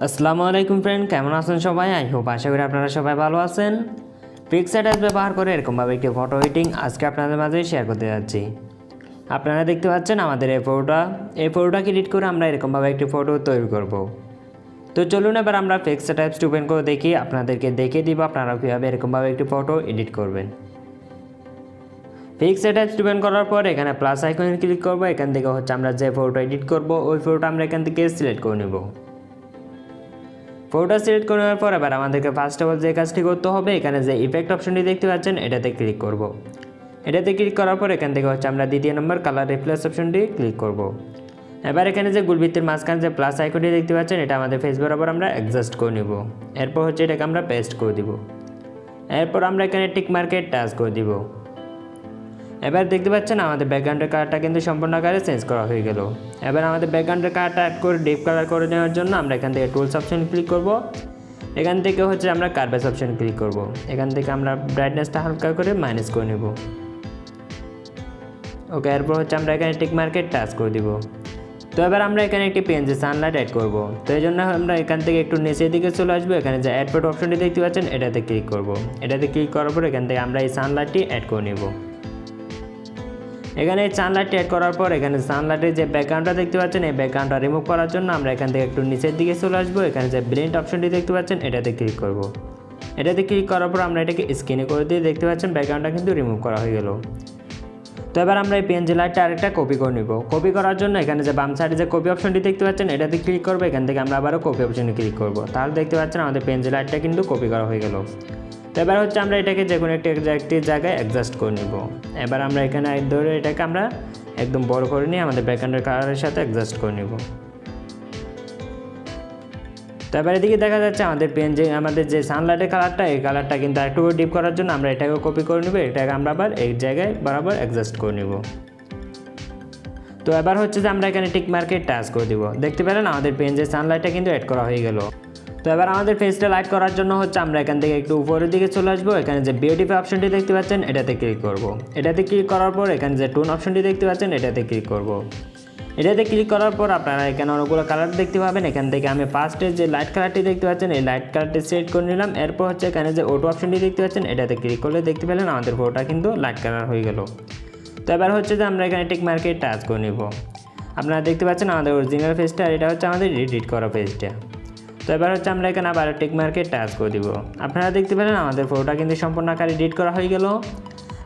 আসসালামু আলাইকুম ফ্রেন্ড, কেমন আছেন সবাই? আই হোপ আশা করি আপনারা সবাই ভালো আছেন। পিকচার্ট অ্যাপ ব্যবহার করে এরকমভাবে একটি ফটো এডিটিং আজকে আপনাদের মাঝে শেয়ার করতে যাচ্ছি। আপনারা দেখতে পাচ্ছেন আমাদের এই ফটোটাকে এডিট করে আমরা এরকমভাবে একটি ফটো তৈরি করব। তো চলুন এবার আমরা পিকচার্ট অ্যাপস ওপেন করে দেখি, আপনাদেরকে দেখিয়ে দিব আপনারা কীভাবে এরকমভাবে একটি ফটো এডিট করবেন। পিকচার্ট অ্যাপস ওপেন করার পর এখানে প্লাস আইকনে ক্লিক করব। এখান থেকে আমরা যে ফটো এডিট করব ওই ফটোটা আমরা এখান থেকে সিলেক্ট করে নেব। ফটোটা সিলেক্ট করার পর এবার আমাদেরকে ফার্স্ট অফ অল যে কাজটি করতে হবে, এখানে যে ইফেক্ট অপশনটি দেখতে পাচ্ছেন এটাতে ক্লিক করব। এটাতে ক্লিক করার পর এখান থেকে আমরা দ্বিতীয় নম্বর কালার রিপ্লেস অপশনটি ক্লিক করব। এবার এখানে যে গুলবৃত্তির মাঝখানে যে প্লাস আইকনটি দেখতে পাচ্ছেন এটা আমাদের ফেস বরাবর আমরা অ্যাডজাস্ট করে নেব। এরপর এটাকে আমরা পেস্ট করে দিব। এরপর আমরা এখানে টিক মার্কে টাচ করে দিব। এবার দেখতে পাচ্ছেন আমাদের ব্যাকগ্রাউন্ডের কালারটা কিন্তু সম্পূর্ণ আকারে চেঞ্জ করা হয়ে গেল। এবার আমাদের ব্যাকগ্রাউন্ডের কালারটা অ্যাড করে ডিপ কালার করে নেওয়ার জন্য আমরা এখান থেকে টুলস অপশন ক্লিক করব। এখান থেকে আমরা কার্ভেজ অপশন ক্লিক করব। এখান থেকে আমরা ব্রাইটনেসটা হালকা করে মাইনাস করে নেব। ওকে, এরপর আমরা এখানে টিক মার্কে টাচ করে দিব। তো এবার আমরা এখানে একটি পিএনজি সানলাইট অ্যাড করব। তো এই জন্য আমরা এখান থেকে একটু নিচের দিকে চলে আসবো। এখানে যে অ্যাড ফটো অপশনটি দেখতে পাচ্ছেন এটাতে ক্লিক করব। এটাতে ক্লিক করার পর এখান থেকে আমরা এই সানলাইটটি অ্যাড করে নেব। এখানে এই সানলাইটটি অ্যাড করার পর এখানে সানলাইটের যে ব্যাকগ্রাউন্ডটা দেখতে পাচ্ছেন এই ব্যাকগ্রাউন্ডটা রিমুভ করার জন্য আমরা এখান থেকে একটু নিচের দিকে চলে আসবো। এখানে যে ব্লেন্ড অপশনটি দেখতে পাচ্ছেন এটাতে ক্লিক করব। এটাতে ক্লিক করার পর আমরা এটাকে স্ক্রিনে করে দিয়ে দেখতে পাচ্ছেন ব্যাকগ্রাউন্ডটা কিন্তু রিমুভ করা হয়ে গেল। তো এবার আমরা এই পিএনজি লাইটটা আরেকটা কপি করে নেব। কপি করার জন্য এখানে যে বাম সাইডে যে কপি অপশনটি দেখতে পাচ্ছেন এটাতে ক্লিক করবো। এখান থেকে আমরা আবারও কপি অপশনে ক্লিক করব। তাহলে দেখতে পাচ্ছেন আমাদের পিএনজি লাইটটা কিন্তু কপি করা হয়ে গেল। তো এবার আমরা এটাকে যে কোনো একটি জায়গায় অ্যাডজাস্ট করে নেব। এবার আমরা এখানে ধরে এটাকে আমরা একদম বড় করে নিয়ে আমাদের ব্যাকগ্রাউন্ডের কালারের সাথে অ্যাডজাস্ট করে নেব। তো এবার এদিকে দেখা যাচ্ছে আমাদের যে সানলাইটের কালারটা এই কালারটা কিন্তু আরেকটু ডিপ করার জন্য আমরা এটাকে কপি করে নেব। এটাকে আমরা আবার এই জায়গায় বরাবর অ্যাডজাস্ট করে নেব। তো এবার যে আমরা এখানে টিক মার্কে টাচ করে দিব। দেখতে পেলেন আমাদের পেজের সানলাইটটা কিন্তু অ্যাড করা হয়ে গেল। তো এবার আমাদের ফেসটা লাইট করার জন্য আমরা এখান থেকে একটু উপরের দিকে চলে আসবো। এখানে যে বিউটিফাই অপশনটি দেখতে পাচ্ছেন এটাতে ক্লিক করব। এটাতে ক্লিক করার পর এখানে যে টোন অপশনটি দেখতে পাচ্ছেন এটাতে ক্লিক করব। এটাতে ক্লিক করার পর আপনারা এখানে অনেকগুলো কালার দেখতে পাবেন। এখান থেকে আমি ফার্স্টে যে লাইট কালারটি দেখতে পাচ্ছেন এই লাইট কালারটি সিলেক্ট করে নিলাম। এরপর এখানে যে অটো অপশনটি দেখতে পাচ্ছেন এটাতে ক্লিক করলে দেখতে পেলেন আমাদের ফটোটা কিন্তু লাইট কালার হয়ে গেল। তো এবার যে আমরা এখানে টিক মার্কে টাচ করে নেব। আপনারা দেখতে পাচ্ছেন আমাদের অরিজিনাল ফেসটা আর এটা আমাদের এডিট করা ফেসটা। তো এবার আমরা এখানে আবার টিক মার্কে টাচ করে দিব। আপনারা দেখতে পেলেন আমাদের ফটোটা কিন্তু সম্পূর্ণ আকারে এডিট করা হয়ে গেল।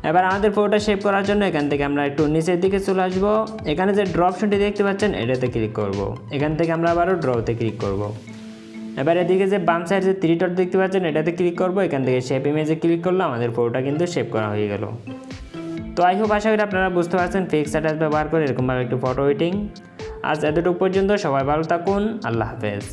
এবার আমাদের ফটোটা সেভ করার জন্য এখান থেকে আমরা একটু নিচের দিকে চলে আসবো। এখানে যে ড্র অপশনটি দেখতে পাচ্ছেন এটাতে ক্লিক করব। এখান থেকে আমরা আবারও ড্রতে ক্লিক করব। এবার এদিকে যে বাম সাইড যে 3 ডট দেখতে পাচ্ছেন এটাতে ক্লিক করব। এখান থেকে শেপ ইমেজে ক্লিক করলে আমাদের ফটোটা কিন্তু সেভ করা হয়ে গেল। তো আই হোপ আশা করি আপনারা বুঝতে পারছেন পিকচার্ট অ্যাপ ব্যবহার করে এরকমভাবে একটু ফটো এডিটিং। আজ এতটুকু পর্যন্ত, সবাই ভালো থাকুন, আল্লাহ হাফেজ।